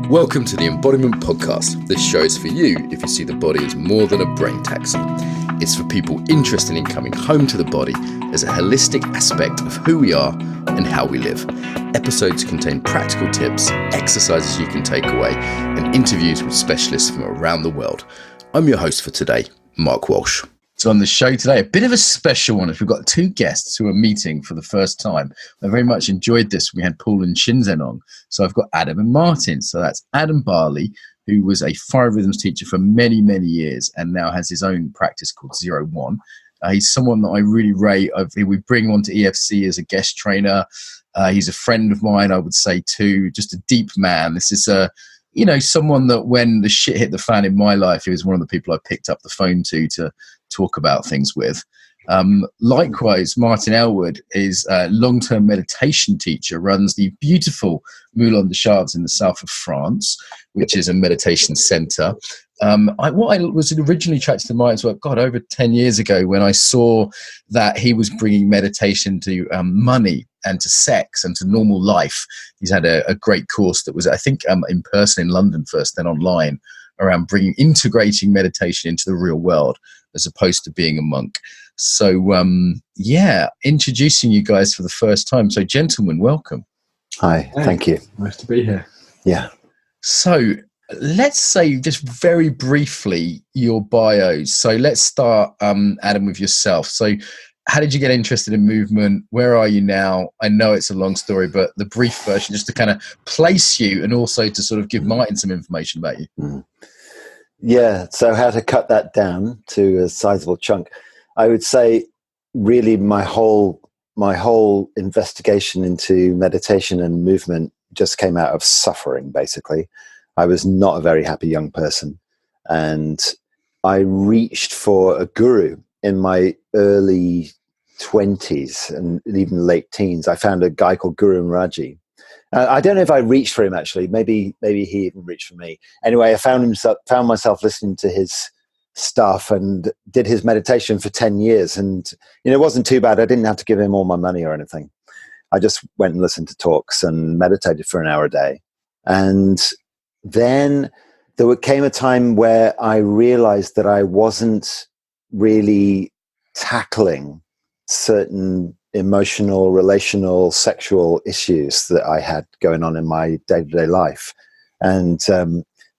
Welcome to the Embodiment Podcast. This show is for you if you see the body as more than a brain taxi. It's for people interested in coming home to the body as a holistic aspect of who we are and how we live. Episodes contain practical tips, exercises you can take away, and interviews with specialists from around the world. I'm your host for today, Mark Walsh. So on the show today, a bit of a special one. We've got two guests who are meeting for the first time. I very much enjoyed this. We had Paul and Shinzen on. So I've got Adam and Martin. So that's Adam Barley, who was a fire rhythms teacher for many, many years and now has his own practice called ZeroOne. He's someone that I really rate. We bring him onto EFC as a guest trainer. He's a friend of mine, I would say, too. Just a deep man. This is someone that when the shit hit the fan in my life, he was one of the people I picked up the phone to talk about things with. Likewise, Martin Aylward is a long-term meditation teacher, runs the beautiful Moulin des Chartres in the south of France, which is a meditation center. What I was originally attracted to Martin's work, over 10 years ago, when I saw that he was bringing meditation to money and to sex and to normal life. He's had a great course that was, I think, in person in London first, then online, around integrating meditation into the real world as opposed to being a monk. So, introducing you guys for the first time. So, gentlemen, welcome. Hi, thank you. Nice to be here. Yeah. So, let's say just very briefly your bios. So, let's start, Adam, with yourself. So, how did you get interested in movement? Where are you now? I know it's a long story, but the brief version, just to kind of place you and also to sort of give Martin some information about you. Mm. Yeah, so how to cut that down to a sizable chunk. I would say really my whole investigation into meditation and movement just came out of suffering, basically. I was not a very happy young person. And I reached for a guru in my early 20s and even late teens. I found a guy called Guru Maharaji. I don't know if I reached for him, actually. Maybe he even reached for me. Anyway, I found myself listening to his stuff and did his meditation for 10 years. And it wasn't too bad. I didn't have to give him all my money or anything. I just went and listened to talks and meditated for an hour a day. And then there came a time where I realized that I wasn't really tackling certain emotional, relational, sexual issues that I had going on in my day-to-day life. And,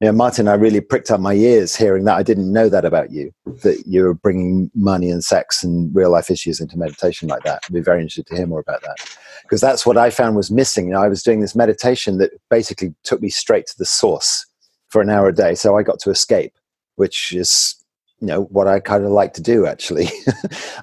Martin, I really pricked up my ears hearing that. I didn't know that about you, that you're bringing money and sex and real-life issues into meditation like that. I'd be very interested to hear more about that. Because that's what I found was missing. I was doing this meditation that basically took me straight to the source for an hour a day. So I got to escape, which is what I kind of like to do, actually.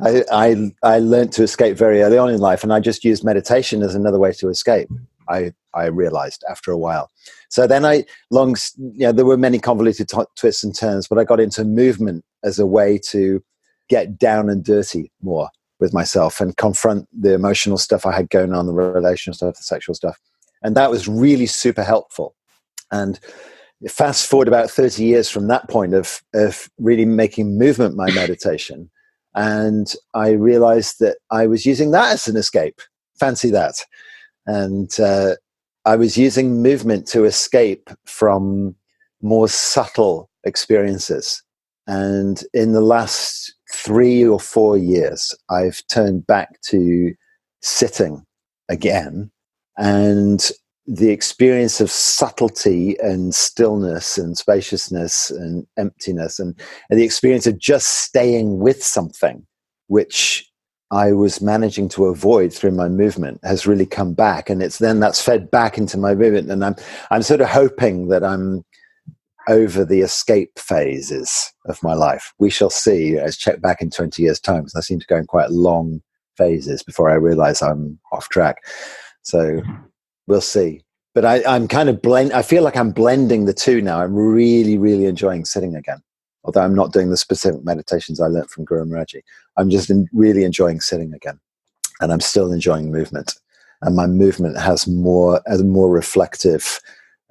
I learned to escape very early on in life, and I just used meditation as another way to escape. I realized after a while. So then there were many convoluted twists and turns, but I got into movement as a way to get down and dirty more with myself and confront the emotional stuff I had going on, the relational stuff, the sexual stuff. And that was really super helpful. And fast forward about 30 years from that point of really making movement my meditation. And I realized that I was using that as an escape. Fancy that. And I was using movement to escape from more subtle experiences. And in the last 3 or 4 years, I've turned back to sitting again. And the experience of subtlety and stillness and spaciousness and emptiness and the experience of just staying with something, which I was managing to avoid through my movement, has really come back. And that's fed back into my movement. And I'm sort of hoping that I'm over the escape phases of my life. We shall see. As check back in 20 years' time, because I seem to go in quite long phases before I realize I'm off track. So we'll see. But I'm kind of I feel like I'm blending the two now. I'm really, really enjoying sitting again. Although I'm not doing the specific meditations I learned from Guru Maharaji. I'm just really enjoying sitting again. And I'm still enjoying movement. And my movement has a more reflective,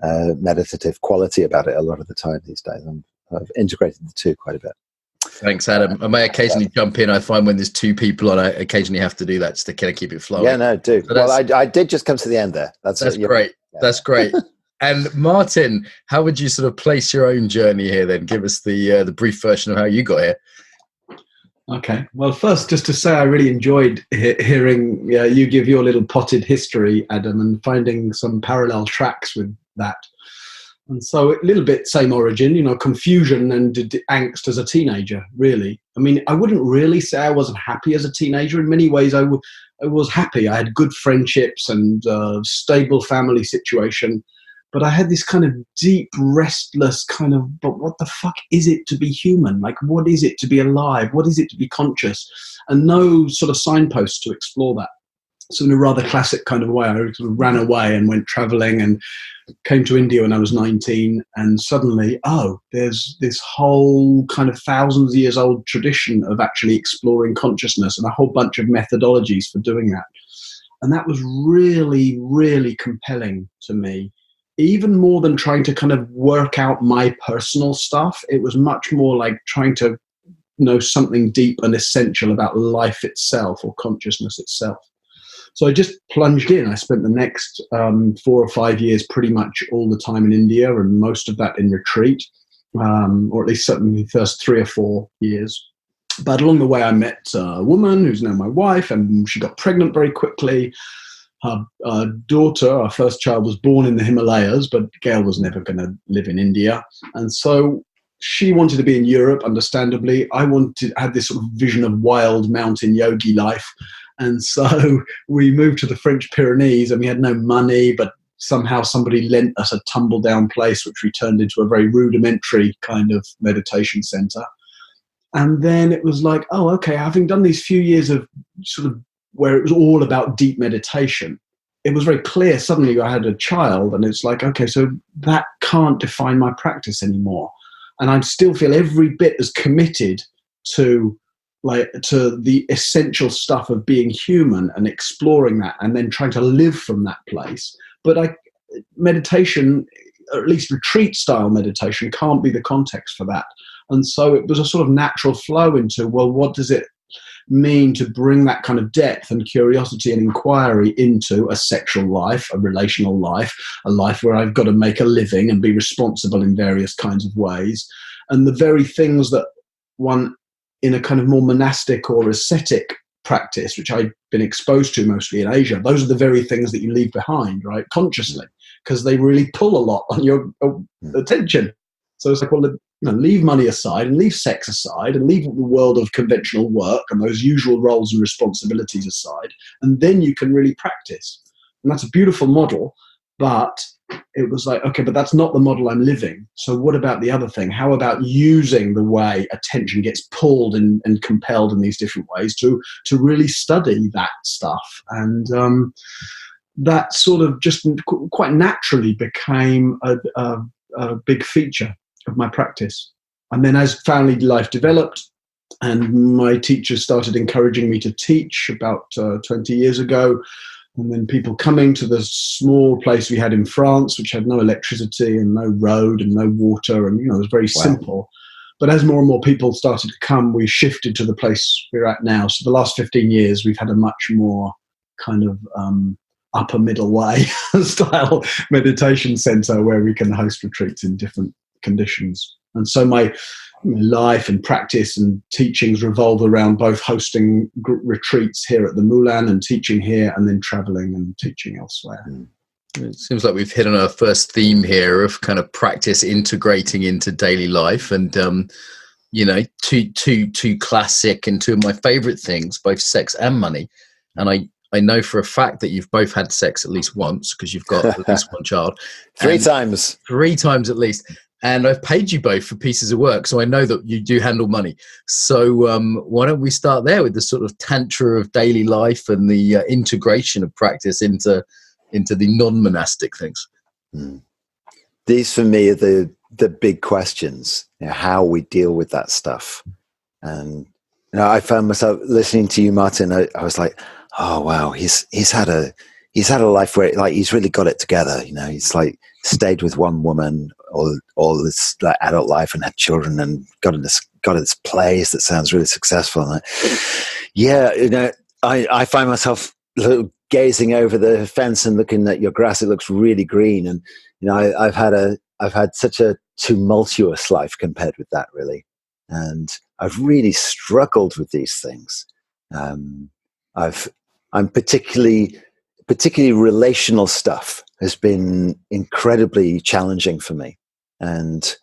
meditative quality about it a lot of the time these days. I've integrated the two quite a bit. Thanks, Adam. I may occasionally jump in. I find when there's two people on, I occasionally have to do that just to kind of keep it flowing. Yeah, no, do. So I did just come to the end there. That's great. Yeah. That's great. And Martin, how would you sort of place your own journey here then? Give us the brief version of how you got here. Okay. Well, first, just to say I really enjoyed hearing you give your little potted history, Adam, and finding some parallel tracks with that. And so a little bit same origin, confusion and angst as a teenager, really. I mean, I wouldn't really say I wasn't happy as a teenager. In many ways, I was happy. I had good friendships and stable family situation. But I had this kind of deep, restless kind of, but what the fuck is it to be human? Like, what is it to be alive? What is it to be conscious? And no sort of signposts to explore that. So in a rather classic kind of way, I sort of ran away and went traveling and came to India when I was 19. And suddenly, there's this whole kind of thousands of years old tradition of actually exploring consciousness and a whole bunch of methodologies for doing that. And that was really, really compelling to me. Even more than trying to kind of work out my personal stuff, it was much more like trying to know something deep and essential about life itself or consciousness itself. So I just plunged in. I spent the next 4 or 5 years pretty much all the time in India, and most of that in retreat, or at least certainly the first 3 or 4 years. But along the way, I met a woman who's now my wife, and she got pregnant very quickly. Our daughter, our first child, was born in the Himalayas, but Gail was never going to live in India. And so she wanted to be in Europe, understandably. I had this sort of vision of wild mountain yogi life. And so we moved to the French Pyrenees, and we had no money, but somehow somebody lent us a tumble-down place, which we turned into a very rudimentary kind of meditation center. And then it was like, okay, having done these few years of sort of where it was all about deep meditation, it was very clear suddenly I had a child, and it's like, okay, so that can't define my practice anymore. And I still feel every bit as committed to the essential stuff of being human and exploring that and then trying to live from that place. But meditation, or at least retreat style meditation, can't be the context for that. And so it was a sort of natural flow into, well, what does it mean to bring that kind of depth and curiosity and inquiry into a sexual life, a relational life, a life where I've got to make a living and be responsible in various kinds of ways. And the very things that one in a kind of more monastic or ascetic practice, which I've been exposed to mostly in Asia, those are the very things that you leave behind, right, consciously, because they really pull a lot on your attention. So it's like, well, leave money aside and leave sex aside and leave the world of conventional work and those usual roles and responsibilities aside, and then you can really practice. And that's a beautiful model, but it was like, okay, but that's not the model I'm living. So what about the other thing? How about using the way attention gets pulled and compelled in these different ways to really study that stuff? And that sort of just quite naturally became a big feature of my practice. And then as family life developed and my teachers started encouraging me to teach about 20 years ago, and then people coming to the small place we had in France, which had no electricity and no road and no water, and it was very simple. But as more and more people started to come, we shifted to the place we're at now. So the last 15 years, we've had a much more kind of upper middle way style meditation center where we can host retreats in different conditions. And so my life and practice and teachings revolve around both hosting retreats here at the Moulin and teaching here, and then traveling and teaching elsewhere. It seems like we've hit on our first theme here of kind of practice integrating into daily life, and two classic and two of my favorite things, both sex and money. And I know for a fact that you've both had sex at least once, because you've got at least one child. 3 times. 3 times at least. And I've paid you both for pieces of work, so I know that you do handle money. So why don't we start there with the sort of tantra of daily life and the integration of practice into the non-monastic things? These for me are the big questions, how we deal with that stuff. And I found myself listening to you, Martin. I was like, oh wow, he's had a life where like he's really got it together. He's like stayed with one woman all this like, adult life and had children and got this place that sounds really successful. And I find myself gazing over the fence and looking at your grass. It looks really green, and I've had such a tumultuous life compared with that, really, and I've really struggled with these things. I'm particularly relational stuff has been incredibly challenging for me, and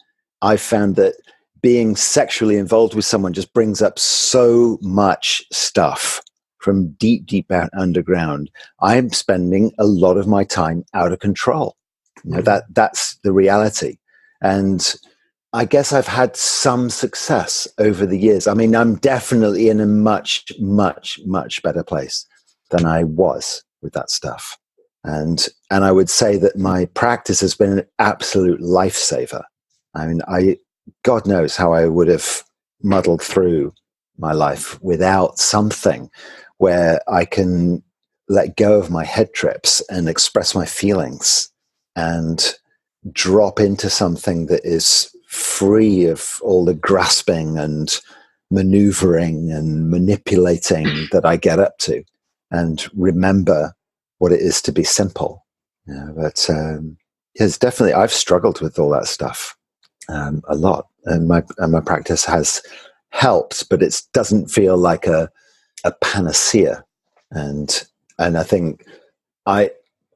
I found that being sexually involved with someone just brings up so much stuff from deep out underground. I'm spending a lot of my time out of control. That's the reality. And I guess I've had some success over the years. I mean, I'm definitely in a much, much, much better place than I was with that stuff. And I would say that my practice has been an absolute lifesaver. I mean, God knows how I would have muddled through my life without something where I can let go of my head trips and express my feelings and drop into something that is free of all the grasping and maneuvering and manipulating that I get up to, and remember what it is to be simple. But it's definitely, I've struggled with all that stuff a lot, and my practice has helped, but it doesn't feel like a panacea. And I think I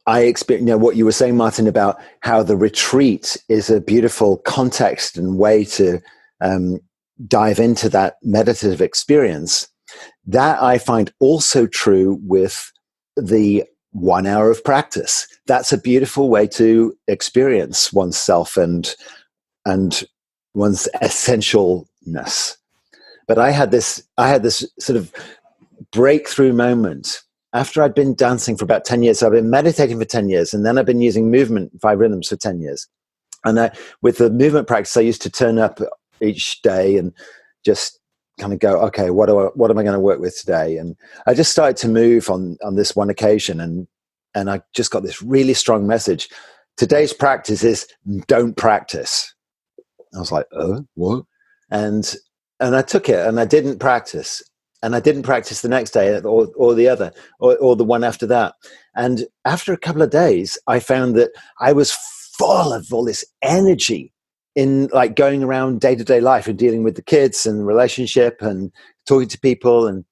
experience, what you were saying, Martin, about how the retreat is a beautiful context and way to dive into that meditative experience. That I find also true with the 1 hour of practice. That's a beautiful way to experience oneself and one's essentialness. But I had this sort of breakthrough moment after I'd been dancing for about 10 years. So I've been meditating for 10 years, and then I've been using movement, 5 rhythms, for 10 years. And with the movement practice, I used to turn up each day and just kind of go, okay, what am I going to work with today? And I just started to move on this one occasion, and I just got this really strong message. Today's practice is don't practice. I was like, oh, what? And I took it, and I didn't practice. And I didn't practice the next day or the other, or the one after that. And after a couple of days, I found that I was full of all this energy in like going around day-to-day life and dealing with the kids and relationship and talking to people. And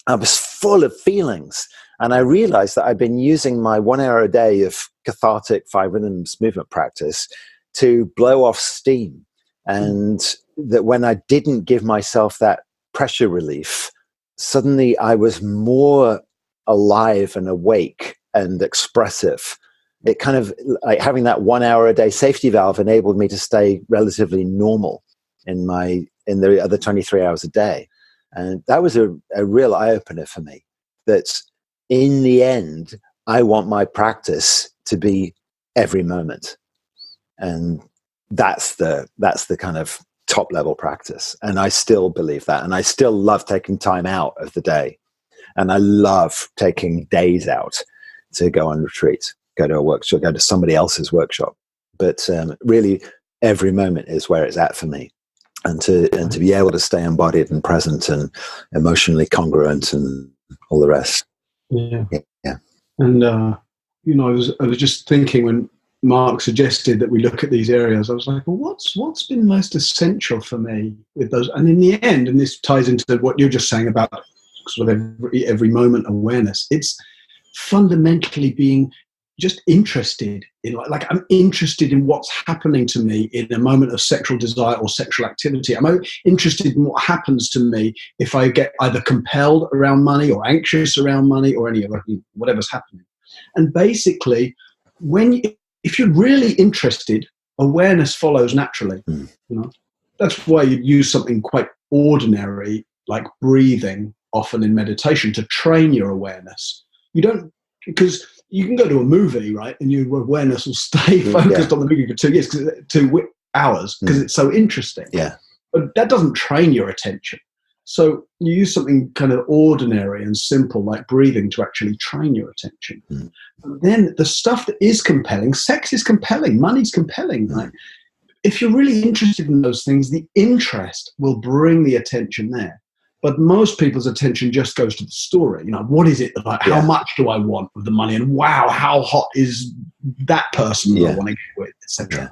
I was full of feelings. And I realized that I'd been using my 1 hour a day of cathartic 5 rhythms movement practice to blow off steam. And that when I didn't give myself that pressure relief, suddenly I was more alive and awake and expressive. It kind of like having that 1 hour a day safety valve enabled me to stay relatively normal in the other 23 hours a day. And that was a real eye opener for me, that in the end, I want my practice to be every moment. And that's the kind of top level practice. And I still believe that. And I still love taking time out of the day. And I love taking days out to go on retreat, go to a workshop, go to somebody else's workshop. But really, every moment is where it's at for me. And to be able to stay embodied and present and emotionally congruent and all the rest. Yeah. Yeah. And, I was just thinking when Mark suggested that we look at these areas, I was like, well, what's been most essential for me with those? And in the end, and this ties into what you're just saying about sort of every moment awareness, it's fundamentally being just interested in, like I'm interested in what's happening to me in a moment of sexual desire or sexual activity. I'm interested in what happens to me if I get either compelled around money or anxious around money or any other, whatever's happening. And basically, if you're really interested, awareness follows naturally. That's why you use something quite ordinary like breathing often in meditation to train your awareness. You don't, because you can go to a movie, right, and your awareness will stay focused on the movie for 2 years, 2 hours, because it's so interesting. Yeah, but that doesn't train your attention. So you use something kind of ordinary and simple like breathing to actually train your attention. And then the stuff that is compelling, sex is compelling, money's compelling. Right? If you're really interested in those things, the interest will bring the attention there. But most people's attention just goes to the story. What is it that how much do I want with the money? And wow, how hot is that person that I want to get with, etc. Yeah.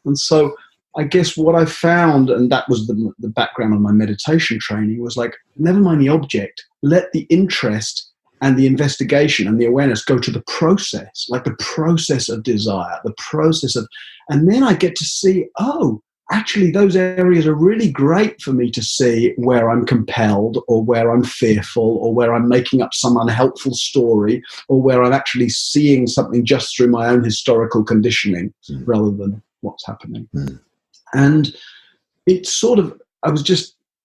And so I guess what I found, and that was the background of my meditation training, was like, never mind the object, let the interest and the investigation and the awareness go to the process, like the process of desire, the process of, and then I get to see, oh, actually those areas are really great for me to see where I'm compelled or where I'm fearful or where I'm making up some unhelpful story or where I'm actually seeing something just through my own historical conditioning rather than what's happening. And it's sort of,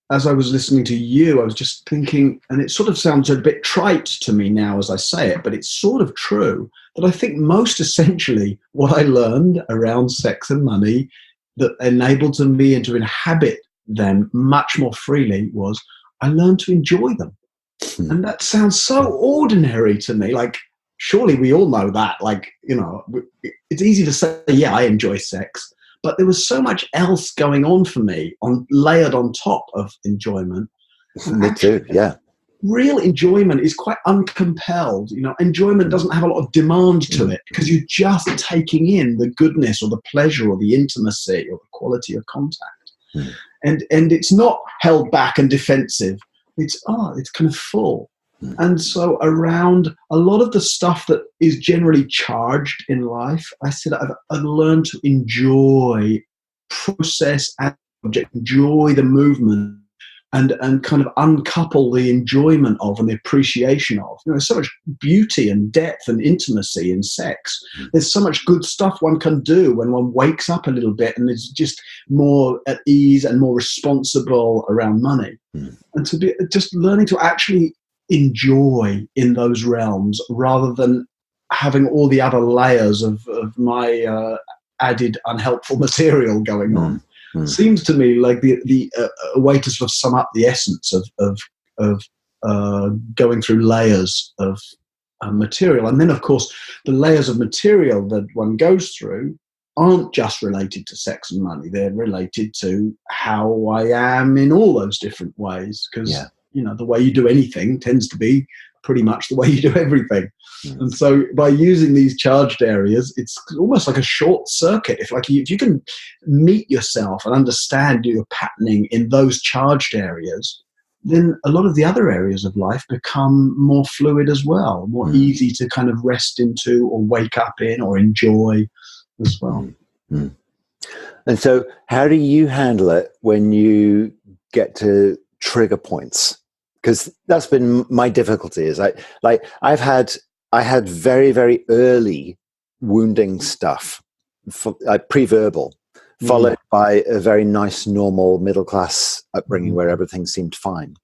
as I was listening to you, I was just thinking, and it sort of sounds a bit trite to me now as I say it, but it's sort of true, that I think most essentially what I learned around sex and money that enabled me to inhabit them much more freely was I learned to enjoy them. And that sounds so ordinary to me. Like, surely we all know that. Like, it's easy to say, yeah, I enjoy sex. But there was so much else going on for me, layered on top of enjoyment. Me too, yeah. Real enjoyment is quite uncompelled. Enjoyment doesn't have a lot of demand to it because you're just taking in the goodness or the pleasure or the intimacy or the quality of contact. And it's not held back and defensive. It's kind of full. And so around a lot of the stuff that is generally charged in life, I said I've learned to enjoy process and object, enjoy the movement, and kind of uncouple the enjoyment of and the appreciation of. There's so much beauty and depth and intimacy in sex. There's so much good stuff one can do when one wakes up a little bit and is just more at ease and more responsible around money. And to be just learning to actually enjoy in those realms rather than having all the other layers of my added unhelpful material going on. Seems to me like the a way to sort of sum up the essence of going through layers of material. And then, of course, the layers of material that one goes through aren't just related to sex and money. They're related to how I am in all those different ways. Because, the way you do anything tends to be pretty much the way you do everything. And so by using these charged areas, it's almost like a short circuit. If you can meet yourself and understand your patterning in those charged areas, then a lot of the other areas of life become more fluid as well, more easy to kind of rest into or wake up in or enjoy as well. And so how do you handle it when you get to trigger points? Because that's been my difficulty. Is I had very, very early wounding stuff, pre-verbal, followed by a very nice, normal, middle-class upbringing where everything seemed fine.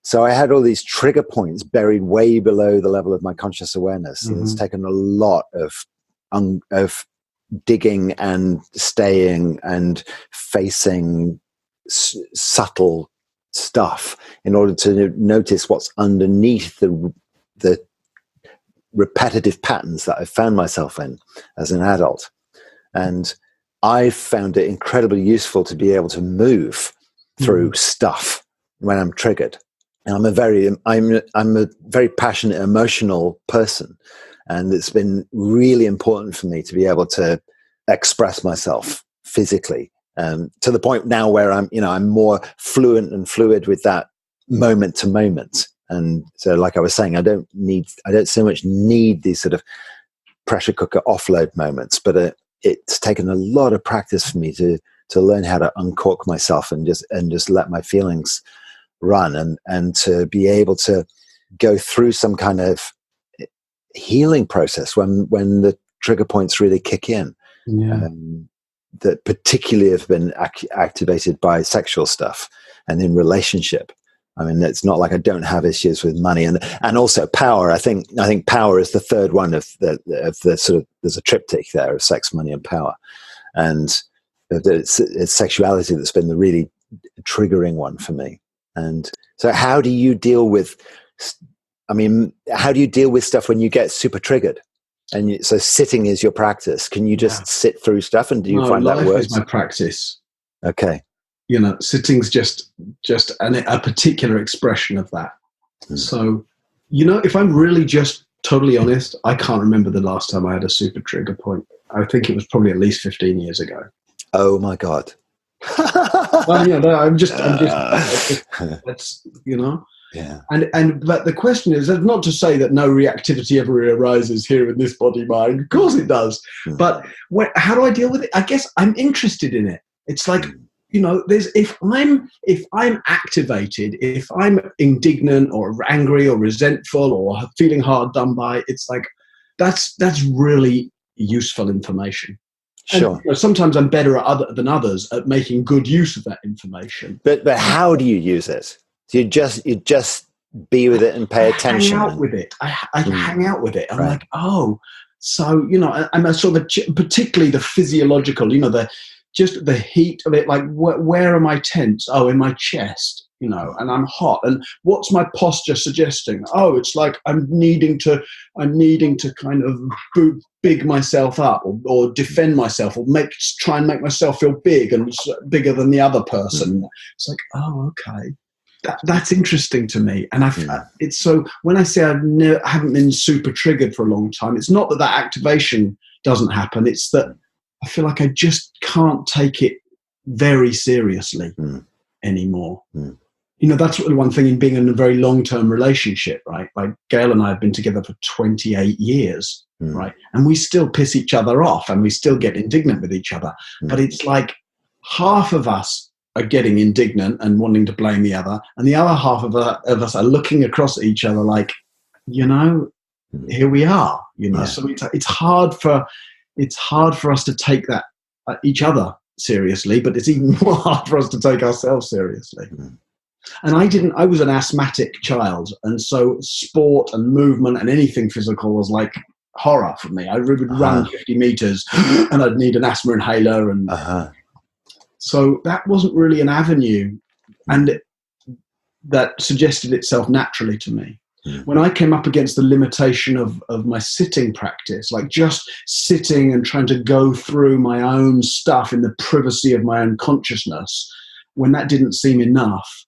So I had all these trigger points buried way below the level of my conscious awareness, and it's taken a lot of digging and staying and facing subtle stuff in order to notice what's underneath the repetitive patterns that I found myself in as an adult. And I found it incredibly useful to be able to move through stuff when I'm triggered. And I'm a very passionate, emotional person, and it's been really important for me to be able to express myself physically. To the point now where I'm more fluent and fluid with that moment to moment. And so, like I was saying, I don't so much need these sort of pressure cooker offload moments, but it's taken a lot of practice for me to learn how to uncork myself and just let my feelings run and to be able to go through some kind of healing process when the trigger points really kick in. That particularly have been activated by sexual stuff and in relationship. I mean, it's not like I don't have issues with money and also power. I think power is the third one of the sort of, there's a triptych there of sex, money, and power, and it's sexuality that's been the really triggering one for me. And so, how do you deal with stuff when you get super triggered? And so sitting is your practice. Can you just sit through stuff, and do you find that works? Life is my practice. Okay. sitting's just a particular expression of that. So, if I'm really just totally honest, I can't remember the last time I had a super trigger point. I think it was probably at least 15 years ago. Oh my God. Well, I'm just that's, Yeah. But the question is not to say that no reactivity ever arises here in this body mind. Of course it does. But how do I deal with it? I guess I'm interested in it. It's like, if I'm activated, if I'm indignant or angry or resentful or feeling hard done by, it's like that's really useful information. Sure. And, sometimes I'm better than others at making good use of that information. But how do you use it? Do you just be with it and pay attention? Hang out with it. I hang out with it. I'm Right. like, oh, so I'm a sort of particularly the physiological. Just the heat of it. Like, where am I tense? Oh, in my chest. And I'm hot. And what's my posture suggesting? Oh, it's like I'm needing to kind of big myself up or defend myself or try and make myself feel big and bigger than the other person. It's like, oh, okay. That's interesting to me. And it's so when I say I haven't been super triggered for a long time, it's not that activation doesn't happen. It's that I feel like I just can't take it very seriously anymore. That's really one thing in being in a very long-term relationship, right? Like Gail and I have been together for 28 years, right? And we still piss each other off and we still get indignant with each other. But it's like half of us are getting indignant and wanting to blame the other, and the other half of us are looking across at each other like, here we are, So it's hard for us to take that each other seriously, but it's even more hard for us to take ourselves seriously. And I was an asthmatic child, and so sport and movement and anything physical was like horror for me. I would run 50 meters and I'd need an asthma inhaler and so that wasn't really an avenue, and that suggested itself naturally to me. When I came up against the limitation of my sitting practice, like just sitting and trying to go through my own stuff in the privacy of my own consciousness, when that didn't seem enough,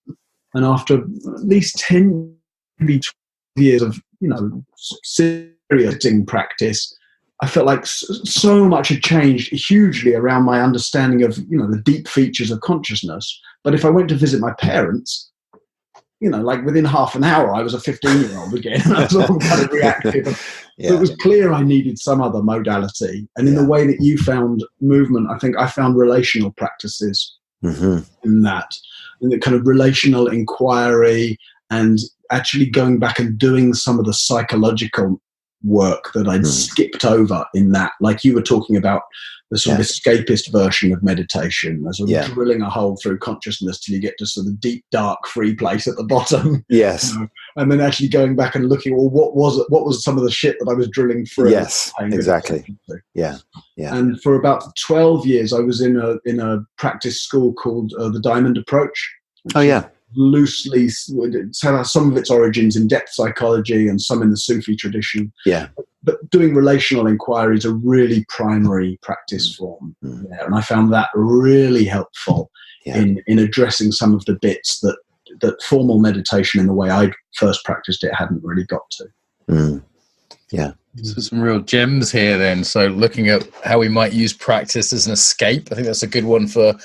and after at least 10, maybe 12 years of serious sitting practice, I felt like so much had changed hugely around my understanding of, the deep features of consciousness. But if I went to visit my parents, like within half an hour, I was a 15-year-old again. I was all kind of reactive. So it was clear I needed some other modality. And in the way that you found movement, I think I found relational practices in that, in the kind of relational inquiry and actually going back and doing some of the psychological work that I'd skipped over in that, like you were talking about the sort of escapist version of meditation, sort of drilling a hole through consciousness till you get to sort of deep, dark, free place at the bottom. Yes. And then actually going back and looking, well, what was some of the shit that I was drilling through? Yes, exactly. Yeah. And for about 12 years, I was in a practice school called the Diamond Approach. Oh, yeah. Loosely, some of its origins in depth psychology and some in the Sufi tradition. Yeah. But doing relational inquiry is a really primary practice form. And I found that really helpful in addressing some of the bits that formal meditation in the way I first practiced it hadn't really got to. Yeah. So some real gems here then. So looking at how we might use practice as an escape, I think that's a good one for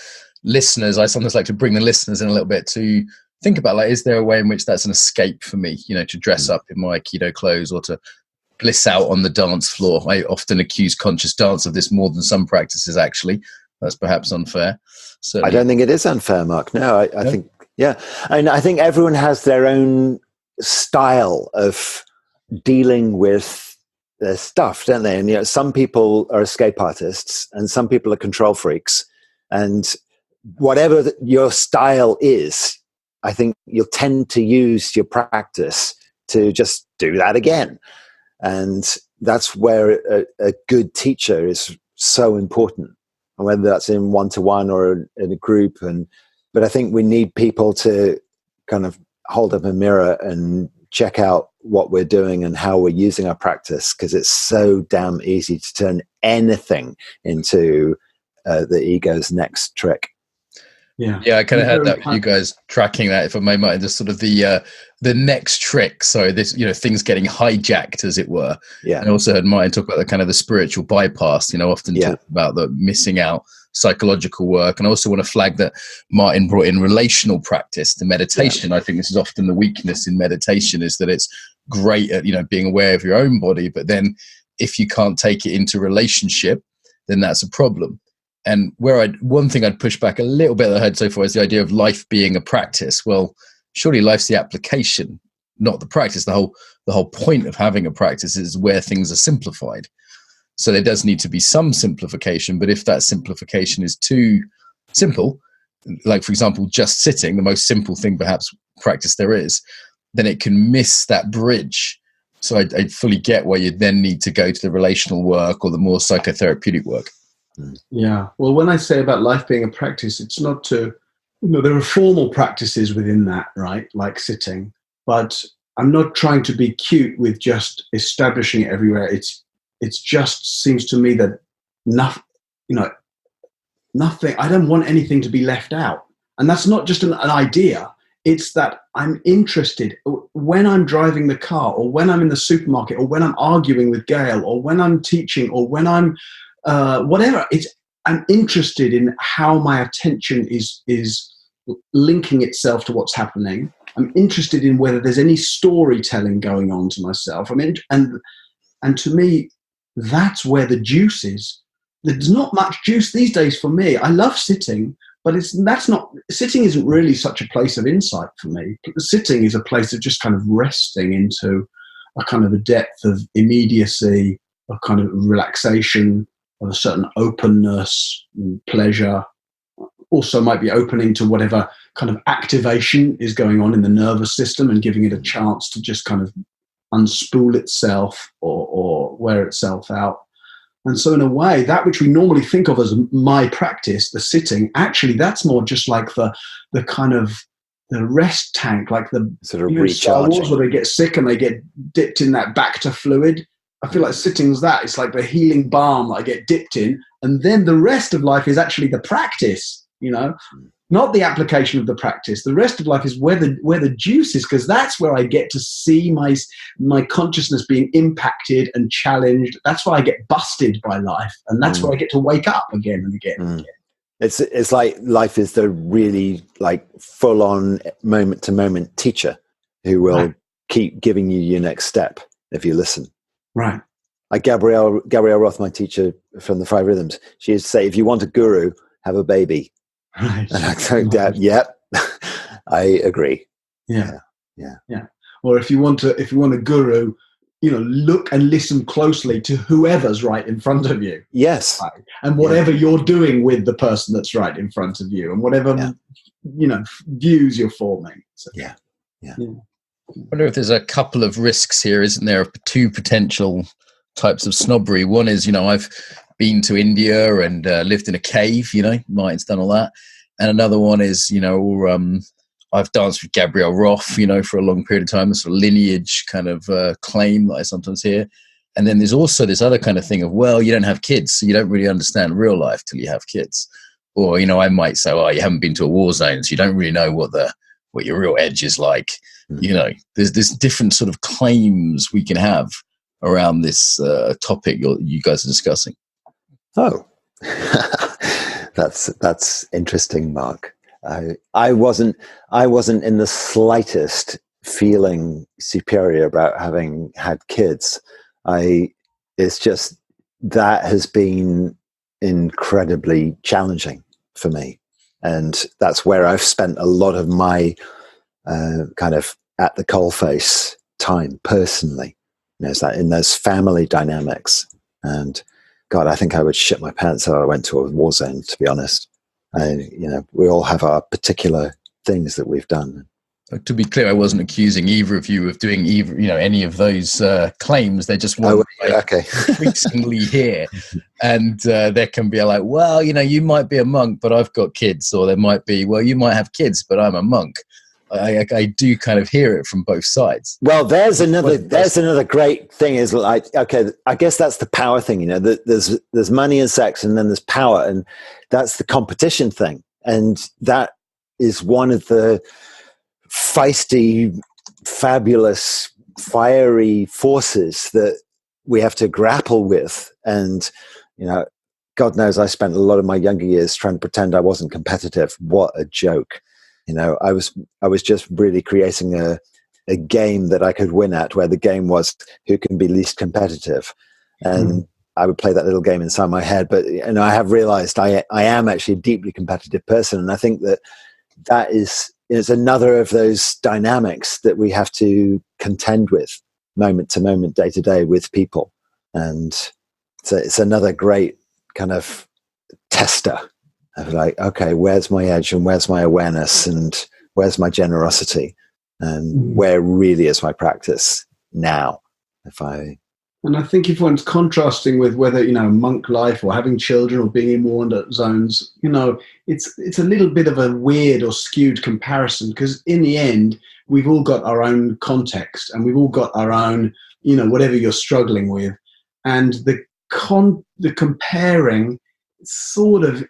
listeners. I sometimes like to bring the listeners in a little bit to think about, like, is there a way in which that's an escape for me, to dress up in my Aikido clothes or to bliss out on the dance floor? I often accuse conscious dance of this more than some practices, actually. That's perhaps unfair. Certainly. I don't think it is unfair, Mark. No, I think, and I think everyone has their own style of dealing with their stuff, don't they? And some people are escape artists and some people are control freaks, and whatever your style is, I think you'll tend to use your practice to just do that again. And that's where a good teacher is so important, and whether that's in one-to-one or in a group. But I think we need people to kind of hold up a mirror and check out what we're doing and how we're using our practice, because it's so damn easy to turn anything into the ego's next trick. Yeah, I kind of had that with you guys tracking that, if I may, Martin, just sort of the next trick. So this, things getting hijacked, as it were. Yeah. And I also heard Martin talk about the kind of the spiritual bypass, often talk about the missing out psychological work. And I also want to flag that Martin brought in relational practice to meditation. I think this is often the weakness in meditation, is that it's great at, being aware of your own body, but then if you can't take it into relationship, then that's a problem. And one thing I'd push back a little bit that I heard so far is the idea of life being a practice. Well, surely life's the application, not the practice. The whole point of having a practice is where things are simplified. So there does need to be some simplification, but if that simplification is too simple, like for example, just sitting, the most simple thing perhaps practice there is, then it can miss that bridge. So I fully get why you then need to go to the relational work or the more psychotherapeutic work. Yeah. Well, when I say about life being a practice, it's not to, there are formal practices within that, right? Like sitting, but I'm not trying to be cute with just establishing it everywhere. It's just seems to me that nothing, I don't want anything to be left out. And that's not just an idea. It's that I'm interested when I'm driving the car, or when I'm in the supermarket, or when I'm arguing with Gail, or when I'm teaching, or when I'm whatever. I'm interested in how my attention is linking itself to what's happening. I'm interested in whether there's any storytelling going on to myself. And to me, that's where the juice is. There's not much juice these days for me. I love sitting, but sitting isn't really such a place of insight for me. Sitting is a place of just kind of resting into a kind of a depth of immediacy, a kind of relaxation, of a certain openness and pleasure. Also might be opening to whatever kind of activation is going on in the nervous system and giving it a chance to just kind of unspool itself or wear itself out. And so in a way, that which we normally think of as my practice, the sitting, actually that's more just like the kind of the rest tank, like the sort of recharging. Star Wars, where they get sick and they get dipped in that Bacta fluid. I feel like sitting's that. It's like the healing balm that I get dipped in. And then the rest of life is actually the practice, not the application of the practice. The rest of life is where the juice is, because that's where I get to see my consciousness being impacted and challenged. That's where I get busted by life. And that's where I get to wake up again and again and again. It's like life is the really like full on moment to moment teacher who will keep giving you your next step if you listen. Right. Like Gabrielle Roth, my teacher from the 5 Rhythms, she used to say, if you want a guru, have a baby. Right. And I told Dad, yep, I agree. Yeah. Or if you want a guru, look and listen closely to whoever's right in front of you. Yes. Right? And whatever you're doing with the person that's right in front of you, and whatever, views you're forming. So, yeah. I wonder if there's a couple of risks here, isn't there, of two potential types of snobbery. One is, I've been to India and lived in a cave, Martin's done all that. And another one is, I've danced with Gabrielle Roth, for a long period of time, a sort of lineage kind of claim that I sometimes hear. And then there's also this other kind of thing of, well, you don't have kids, so you don't really understand real life till you have kids. Or, I might say, oh, you haven't been to a war zone, so you don't really know what your real edge is like. There's different sort of claims we can have around this topic you guys are discussing. Oh, that's interesting, Mark. I wasn't in the slightest feeling superior about having had kids. It's just that has been incredibly challenging for me, and that's where I've spent a lot of my kind of at the coalface time personally. Is that in those family dynamics? And God, I think I would shit my pants if I went to a war zone, to be honest. We all have our particular things that we've done. To be clear, I wasn't accusing either of you of doing any of those claims. They're just increasingly here, and there can be like, well, you might be a monk, but I've got kids, or there might be, well, you might have kids, but I'm a monk. I do kind of hear it from both sides. Well, there's another great thing is like, okay, I guess that's the power thing. There's money and sex, and then there's power, and that's the competition thing. And that is one of the feisty, fabulous, fiery forces that we have to grapple with. And, God knows I spent a lot of my younger years trying to pretend I wasn't competitive. What a joke. I was just really creating a game that I could win at, where the game was who can be least competitive. And I would play that little game inside my head. But I have realized I am actually a deeply competitive person. And I think that is another of those dynamics that we have to contend with moment to moment, day to day with people. And so it's another great kind of tester of like, okay, where's my edge and where's my awareness and where's my generosity and where really is my practice now? And I think if one's contrasting with whether, monk life or having children or being in wander zones, it's a little bit of a weird or skewed comparison, because in the end, we've all got our own context and we've all got our own, whatever you're struggling with. And the comparing sort of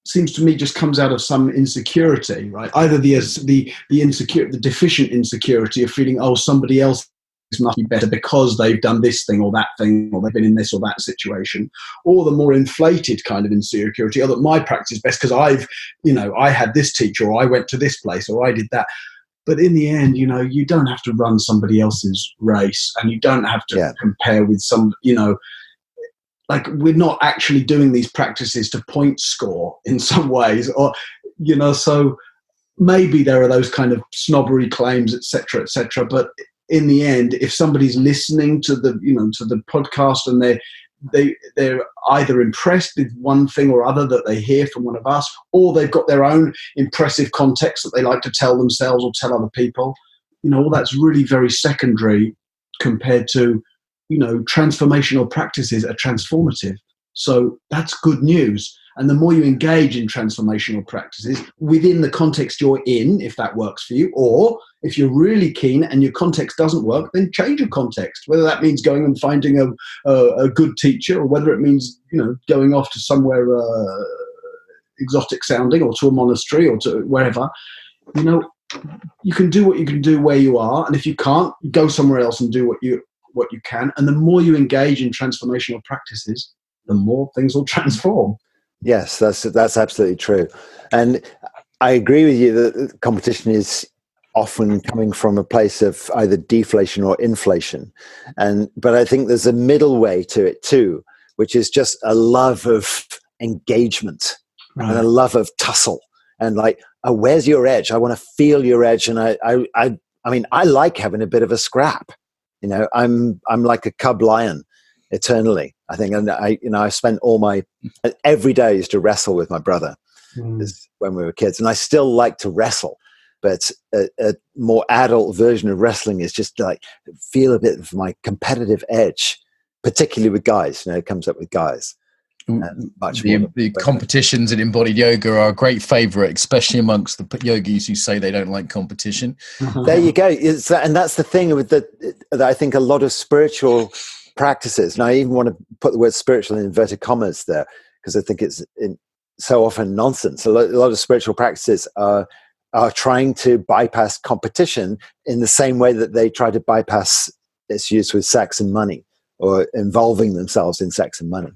seems to me just comes out of some insecurity, right? Either the deficient insecurity of feeling, oh, somebody else must be better because they've done this thing or that thing, or they've been in this or that situation, or the more inflated kind of insecurity, oh, that my practice is best because I had this teacher, or I went to this place, or I did that. But in the end, you don't have to run somebody else's race, and you don't have to compare with some, like, we're not actually doing these practices to point score in some ways, or, so maybe there are those kind of snobbery claims, et cetera, but in the end, if somebody's listening to the podcast and they're either impressed with one thing or other that they hear from one of us, or they've got their own impressive context that they like to tell themselves or tell other people, all that's really very secondary compared to, transformational practices are transformative. So that's good news. And the more you engage in transformational practices within the context you're in, if that works for you, or if you're really keen and your context doesn't work, then change your context, whether that means going and finding a good teacher, or whether it means, going off to somewhere exotic sounding, or to a monastery, or to wherever. You can do what you can do where you are. And if you can't, go somewhere else and do what you can. And the more you engage in transformational practices, the more things will transform. Yes, that's absolutely true. And I agree with you that competition is often coming from a place of either deflation or inflation. But I think there's a middle way to it too, which is just a love of engagement and a love of tussle. And like, oh, where's your edge? I want to feel your edge. And I mean, I like having a bit of a scrap. I'm like a cub lion eternally, I think. And I spent every day I used to wrestle with my brother when we were kids. And I still like to wrestle, but a more adult version of wrestling is just like feel a bit of my competitive edge, particularly with guys. It comes up with guys. The competitions in embodied yoga are a great favorite, especially amongst the yogis who say they don't like competition. There you go. And that's the thing with that I think a lot of spiritual practices, and I even want to put the word spiritual in inverted commas there, because I think it's so often nonsense. A lot of spiritual practices are trying to bypass competition in the same way that they try to bypass its use with sex and money, or involving themselves in sex and money.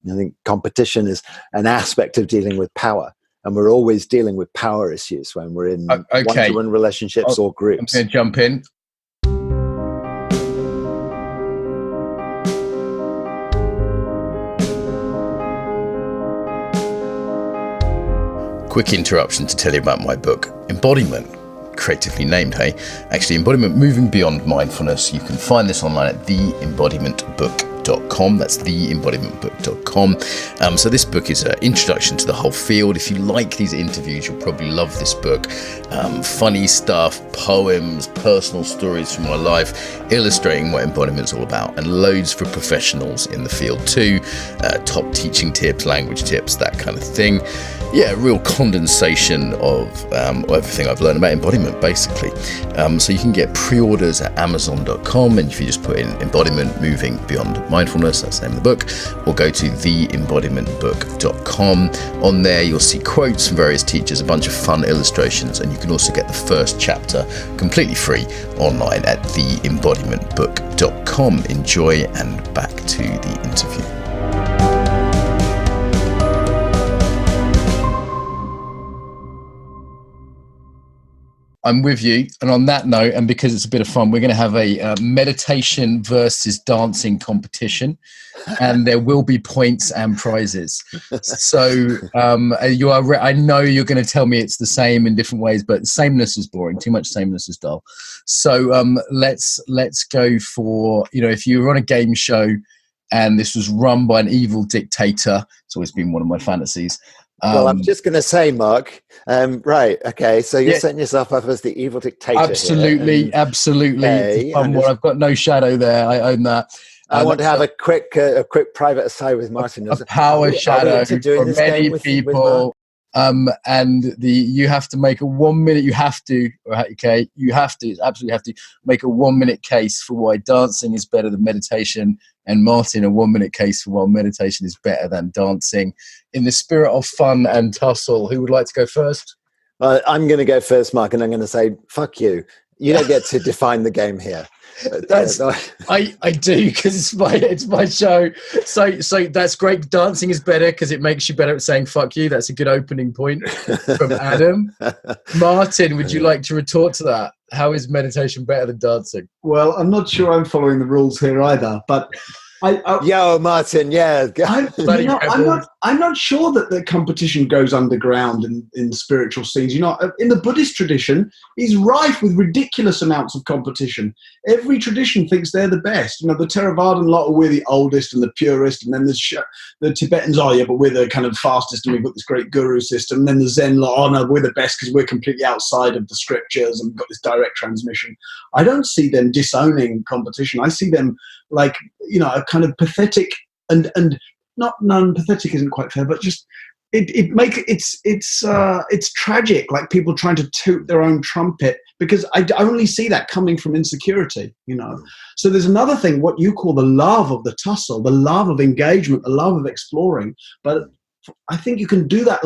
I think competition is an aspect of dealing with power, and we're always dealing with power issues when we're in one-to-one relationships or groups. I'm going to jump in. Quick interruption to tell you about my book, Embodiment. Creatively named, hey? Actually, Embodiment Moving Beyond Mindfulness. You can find this online at theembodimentbook.com. That's theembodimentbook.com. So this book is an introduction to the whole field. If you like these interviews, you'll probably love this book. Funny stuff, poems, personal stories from my life, illustrating what embodiment's all about, and loads for professionals in the field too. Top teaching tips, language tips, that kind of thing. Yeah, a real condensation of everything I've learned about embodiment, basically. So you can get pre-orders at Amazon.com, and if you just put in embodiment moving beyond mindfulness, that's the name of the book, or go to theembodimentbook.com. On there you'll see quotes from various teachers, a bunch of fun illustrations, and you can also get the first chapter completely free online at theembodimentbook.com. Enjoy, and back to the interview. I'm with you. And on that note, and because it's a bit of fun, we're going to have a meditation versus dancing competition, and there will be points and prizes. So you are. I know you're going to tell me it's the same in different ways, but sameness is boring. Too much sameness is dull. So let's go for, if you were on a game show and this was run by an evil dictator, it's always been one of my fantasies. Well, I'm just going to say, Mark, right, okay, so you're setting yourself up as the evil dictator. Absolutely. Okay, I've got no shadow there. I own that. I want to have a quick private aside with Martin. A power shadow for many people. You have to make a 1 minute. You absolutely have to make a 1 minute case for why dancing is better than meditation, and Martin, a 1 minute case for why meditation is better than dancing. In the spirit of fun and tussle, who would like to go first? I'm going to go first, Mark, and I'm going to say, fuck you. You don't get to define the game here. I do, because it's my show. So that's great. Dancing is better because it makes you better at saying fuck you. That's a good opening point from Adam. Martin, would you like to retort to that? How is meditation better than dancing? Well, I'm not sure I'm following the rules here either, but Yo, Martin, yeah. I'm not sure that the competition goes underground in spiritual scenes. In the Buddhist tradition, is rife with ridiculous amounts of competition. Every tradition thinks they're the best. The Theravadan lot, we're the oldest and the purest, and then the Tibetans, but we're the kind of fastest, and we've got this great guru system. And then the Zen lot, no, we're the best because we're completely outside of the scriptures and we've got this direct transmission. I don't see them disowning competition. I see them like, a kind of pathetic and not pathetic isn't quite fair, but just it's tragic, like people trying to toot their own trumpet, because I only see that coming from insecurity, So there's another thing, what you call the love of the tussle, the love of engagement, the love of exploring, but I think you can do that.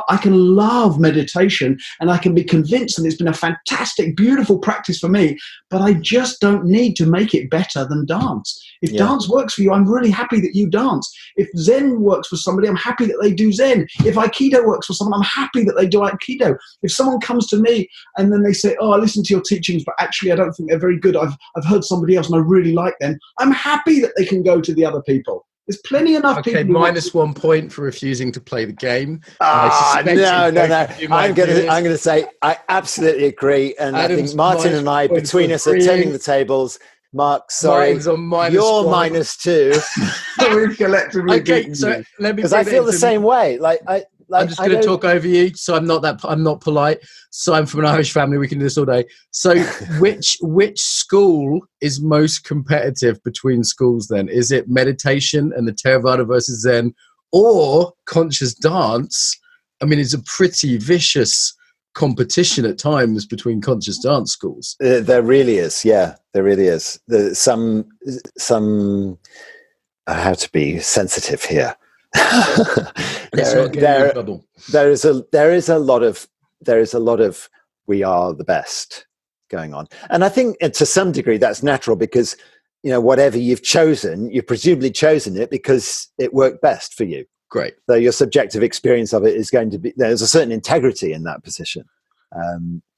I can love meditation, and I can be convinced, and it's been a fantastic, beautiful practice for me, but I just don't need to make it better than dance. If dance works for you, I'm really happy that you dance. If Zen works for somebody, I'm happy that they do Zen. If Aikido works for someone, I'm happy that they do Aikido. If someone comes to me and then they say, I listen to your teachings, but actually I don't think they're very good. I've heard somebody else and I really like them. I'm happy that they can go to the other people. There's plenty enough people. Okay, minus 1 point for refusing to play the game. No. I'm going to say I absolutely agree, and Adam's, I think Martin and I, between us, are turning the tables. Mark, sorry, you're -2. We've collectively. Okay, so let me. Because I feel the same way. I'm just going to talk over you, so I'm not polite. So I'm from an Irish family. We can do this all day. So which school is most competitive between schools then? Is it meditation and the Theravada versus Zen, or conscious dance? I mean, it's a pretty vicious competition at times between conscious dance schools. There really is. Yeah, there really is. Some I have to be sensitive here. There is a lot of we are the best going on, and I think to some degree that's natural, because whatever you've chosen, you've presumably chosen it because it worked best for you. Great. So your subjective experience of it is going to be, there's a certain integrity in that position,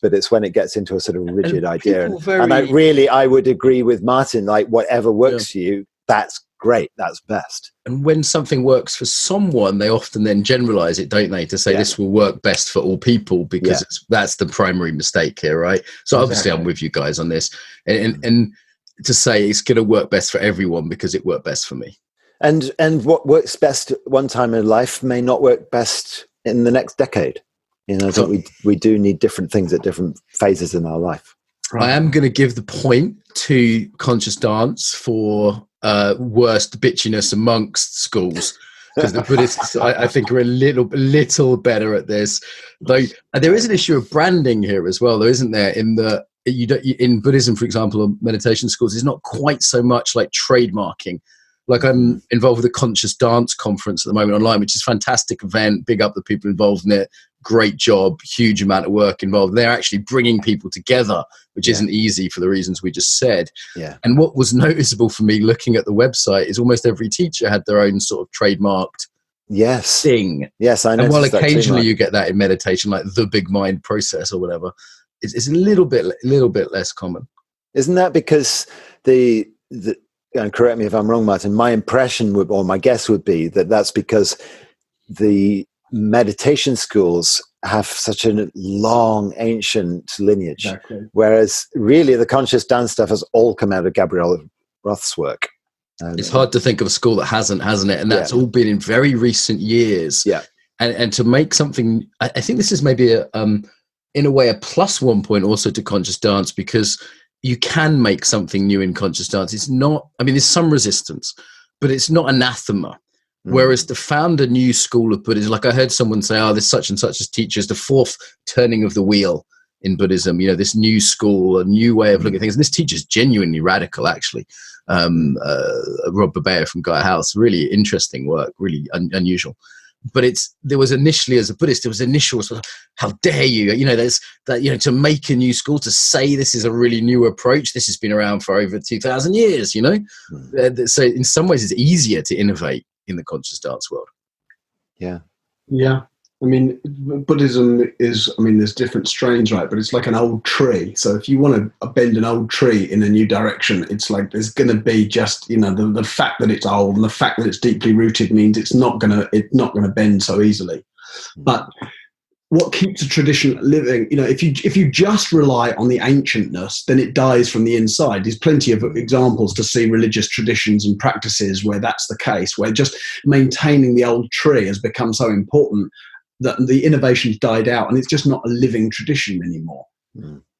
but it's when it gets into a sort of rigid idea, and I would agree with Martin, like whatever works for you, that's great, that's best. And when something works for someone, they often then generalize it, don't they, to say this will work best for all people, because that's the primary mistake here, right? So obviously I'm with you guys on this, and to say it's going to work best for everyone because it worked best for me. And what works best at one time in life may not work best in the next decade. I think we do need different things at different phases in our life. I am going to give the point to conscious dance for worst bitchiness amongst schools. because the Buddhists, I think, are a little better at this. Though there is an issue of branding here as well, though, isn't there? In the in Buddhism, for example, or meditation schools, it's not quite so much like trademarking. Like I'm involved with a conscious dance conference at the moment online, which is a fantastic event. Big up the people involved in it. Great job, huge amount of work involved. They're actually bringing people together, which isn't easy for the reasons we just said. Yeah. And what was noticeable for me looking at the website is almost every teacher had their own sort of trademarked thing. Yes, I know. And while occasionally you get that in meditation, like the big mind process or whatever, it's a little bit less common. Isn't that because the and correct me if I'm wrong, Martin, my impression would, or my guess would be that that's because the meditation schools have such a long, ancient lineage. Exactly. Whereas really the conscious dance stuff has all come out of Gabrielle Roth's work. It's hard to think of a school that hasn't it? And that's all been in very recent years. Yeah. And to make something, I think this is maybe in a way a plus 1 point also to conscious dance, because you can make something new in conscious dance. It's not, I mean, there's some resistance, but it's not anathema. Whereas to found a new school of Buddhism, like I heard someone say, oh, this such and such as teaches the fourth turning of the wheel in Buddhism, this new school, a new way of looking at things. And this teacher's genuinely radical, actually. Rob Babeo from Gaia House, really interesting work, really unusual. But there was initially, as a Buddhist, there was initial sort of, how dare you, there's that, to make a new school, to say this is a really new approach. This has been around for over 2,000 years, So in some ways it's easier to innovate in the conscious dance world. Yeah. Yeah. I mean, Buddhism is, there's different strains, right? But it's like an old tree. So if you want to bend an old tree in a new direction, it's like there's going to be just, the fact that it's old and the fact that it's deeply rooted means it's not going to bend so easily. But what keeps a tradition living, if you just rely on the ancientness, then it dies from the inside. There's plenty of examples to see religious traditions and practices where that's the case, where just maintaining the old tree has become so important that the innovation's died out and it's just not a living tradition anymore.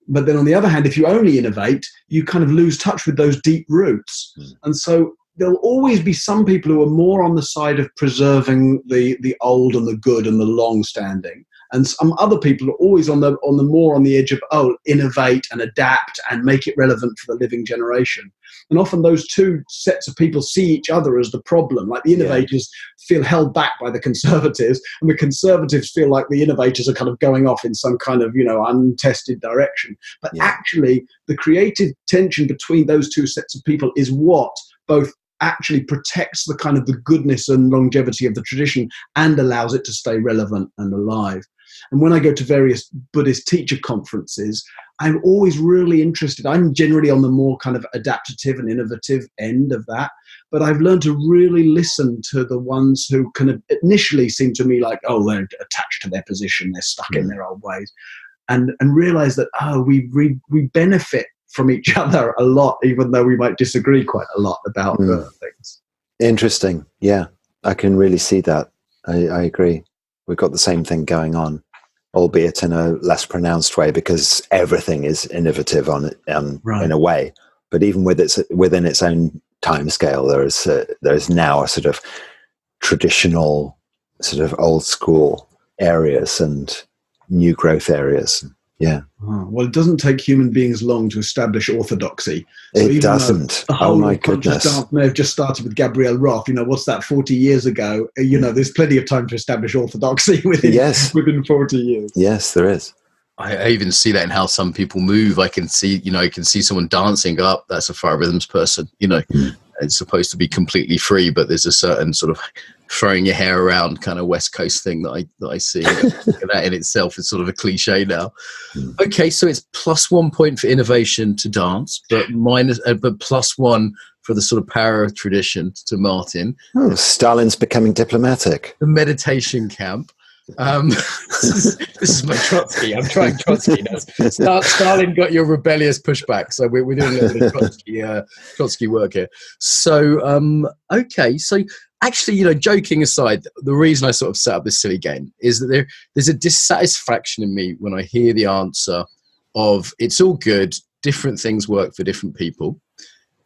But then on the other hand, if you only innovate, you kind of lose touch with those deep roots. And so there'll always be some people who are more on the side of preserving the old and the good and the long-standing. And some other people are always on the more on the edge of, innovate and adapt and make it relevant for the living generation. And often those two sets of people see each other as the problem. Like the innovators feel held back by the conservatives, and the conservatives feel like the innovators are kind of going off in some kind of, untested direction. But actually, the creative tension between those two sets of people is what both actually protects the kind of the goodness and longevity of the tradition and allows it to stay relevant and alive. And when I go to various Buddhist teacher conferences, I'm always really interested. I'm generally on the more kind of adaptive and innovative end of that. But I've learned to really listen to the ones who kind of initially seem to me like, they're attached to their position, they're stuck in their old ways. And realize that, we benefit from each other a lot, even though we might disagree quite a lot about things. Interesting. Yeah, I can really see that. I agree. We've got the same thing going on, albeit in a less pronounced way, because everything is innovative in a way. But even within its own time scale, there is now a sort of traditional, sort of old school areas and new growth areas. Yeah. Well, it doesn't take human beings long to establish orthodoxy. So it doesn't. Oh my goodness! Dance may have just started with Gabrielle Roth. What's that? 40 years ago. There's plenty of time to establish orthodoxy within 40 years. Yes, there is. I even see that in how some people move. I can see someone dancing up. That's a fire rhythms person. It's supposed to be completely free, but there's a certain sort of throwing your hair around kind of West Coast thing that I see. That in itself is sort of a cliche now. Okay, so it's plus 1 point for innovation to dance, but plus 1 for the sort of power of tradition to Martin. Stalin's becoming diplomatic. The meditation camp. This is my Trotsky. I'm trying Trotsky now. Stalin got your rebellious pushback, so we're doing a little bit of Trotsky work here. So okay, so actually, joking aside, the reason I sort of set up this silly game is that there's a dissatisfaction in me when I hear the answer of it's all good, different things work for different people,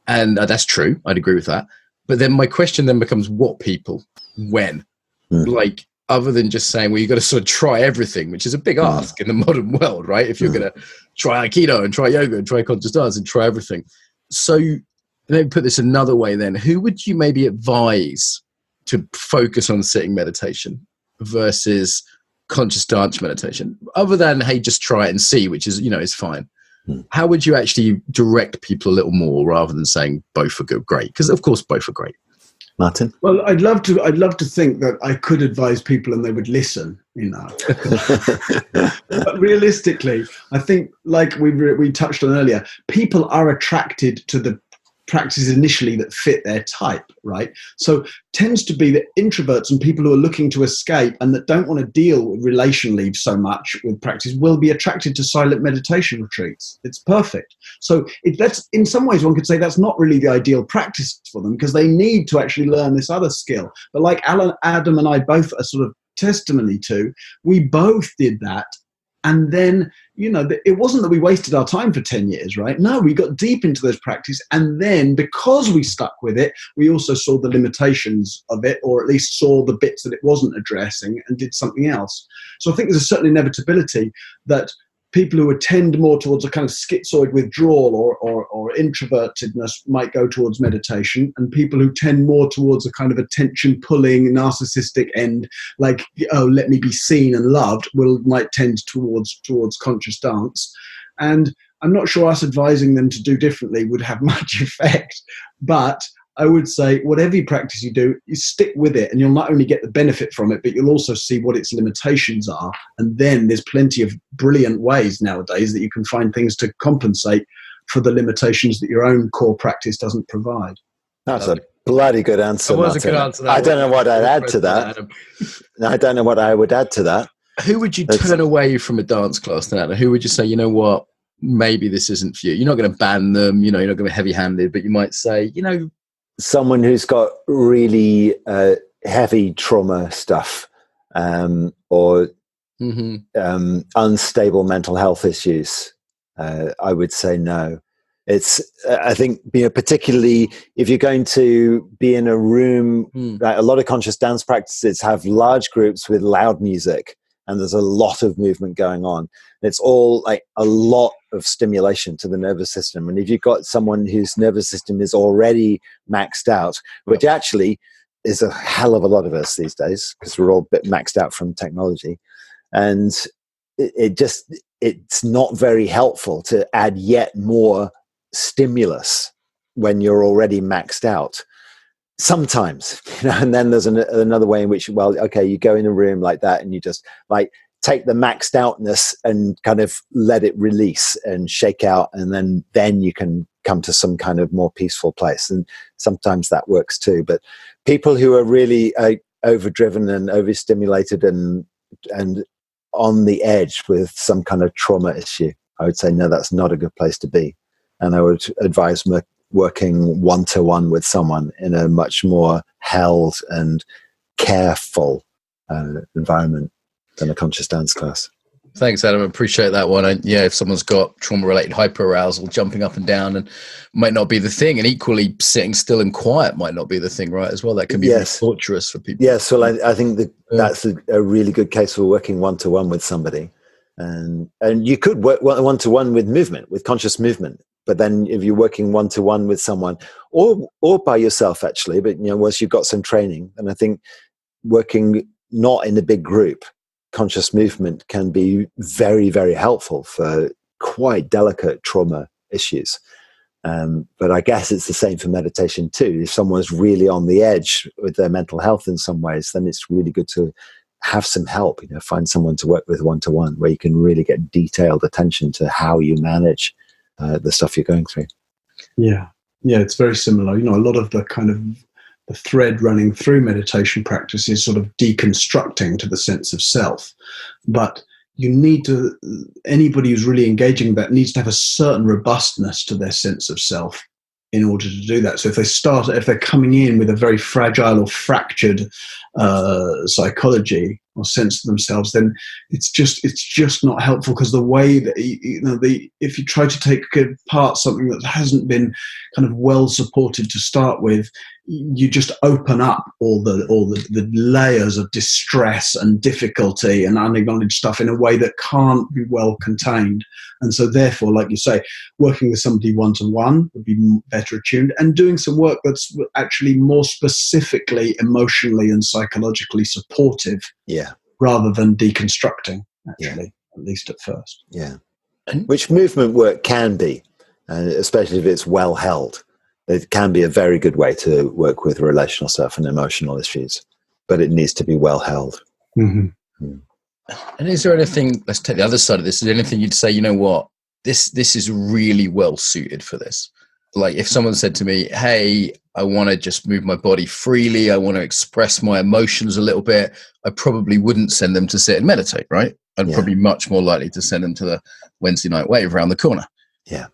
and that's true. I'd agree with that. But then my question then becomes, what people? when? Like, other than just saying, well, you've got to sort of try everything, which is a big ask in the modern world, right? If you're going to try Aikido and try yoga and try conscious dance and try everything. So let me put this another way then. Who would you maybe advise to focus on sitting meditation versus conscious dance meditation? Other than, hey, just try it and see, which is, is fine. How would you actually direct people a little more rather than saying both are good, great? Because of course both are great. Martin? Well, I'd love to think that I could advise people and they would listen, But realistically, I think, like we touched on earlier, people are attracted to the practices initially that fit their type, right? So tends to be that introverts and people who are looking to escape and that don't want to deal relationally so much with practice will be attracted to silent meditation retreats. It's perfect. So that's, in some ways, one could say that's not really the ideal practice for them because they need to actually learn this other skill. But like Adam and I both are sort of testimony to, we both did that. And then, it wasn't that we wasted our time for 10 years, right? No, we got deep into those practices. And then because we stuck with it, we also saw the limitations of it, or at least saw the bits that it wasn't addressing and did something else. So I think there's a certain inevitability that people who tend more towards a kind of schizoid withdrawal or introvertedness might go towards meditation, and people who tend more towards a kind of attention-pulling, narcissistic end, like, let me be seen and loved, might tend towards conscious dance. And I'm not sure us advising them to do differently would have much effect, but I would say whatever practice you do, you stick with it and you'll not only get the benefit from it, but you'll also see what its limitations are. And then there's plenty of brilliant ways nowadays that you can find things to compensate for the limitations that your own core practice doesn't provide. That's a bloody good answer, That was a good answer. I don't know what I'd add to that. I don't know what I would add to that. Who would you turn away from a dance class then, Adam? Who would you say, you know what, maybe this isn't for you? You're not going to ban them, you're not going to be heavy-handed, but you might say, someone who's got really heavy trauma stuff or unstable mental health issues, I would say no. It's, I think, particularly if you're going to be in a room, like a lot of conscious dance practices have large groups with loud music and there's a lot of movement going on. It's all like a lot of stimulation to the nervous system. And if you've got someone whose nervous system is already maxed out, which actually is a hell of a lot of us these days, because we're all a bit maxed out from technology. And it's not very helpful to add yet more stimulus when you're already maxed out. Sometimes, and then there's another way in which, you go in a room like that and you just take the maxed outness and kind of let it release and shake out, and then you can come to some kind of more peaceful place. And sometimes that works too. But people who are really overdriven and overstimulated and on the edge with some kind of trauma issue, I would say, no, that's not a good place to be. And I would advise working one-to-one with someone in a much more held and careful environment than a conscious dance class. Thanks, Adam. I appreciate that one. If someone's got trauma-related hyperarousal, jumping up and down and might not be the thing, and equally sitting still and quiet might not be the thing, right, as well. That can be really torturous for people. Yes, well, I think that's a really good case for working one-to-one with somebody. And you could work one-to-one with movement, with conscious movement. But then if you're working one-to-one with someone or by yourself, actually, but once you've got some training, and I think working not in a big group, conscious movement can be very, very helpful for quite delicate trauma issues. But I guess it's the same for meditation too. If someone's really on the edge with their mental health in some ways, then it's really good to have some help, find someone to work with one-to-one where you can really get detailed attention to how you manage the stuff you're going through. Yeah, it's very similar. A lot of the kind of the thread running through meditation practice is sort of deconstructing to the sense of self. But anybody who's really engaging that needs to have a certain robustness to their sense of self in order to do that. So if they're coming in with a very fragile or fractured psychology, or sense of themselves, then it's just not helpful, because the way that if you try to take apart something that hasn't been kind of well supported to start with, you just open up all the layers of distress and difficulty and unacknowledged stuff in a way that can't be well contained. And so therefore, like you say, working with somebody one-to-one would be better attuned, and doing some work that's actually more specifically emotionally and psychologically supportive, rather than deconstructing, actually, at least at first. Yeah. Which movement work can be, especially if it's well held. It can be a very good way to work with relational stuff and emotional issues, but it needs to be well held. Mm-hmm. And is there anything, let's take the other side of this, is there anything you'd say, you know what, this is really well suited for this? Like if someone said to me, hey, I want to just move my body freely, I want to express my emotions a little bit, I probably wouldn't send them to sit and meditate, right? I'd probably much more likely to send them to the Wednesday night wave around the corner. Yeah.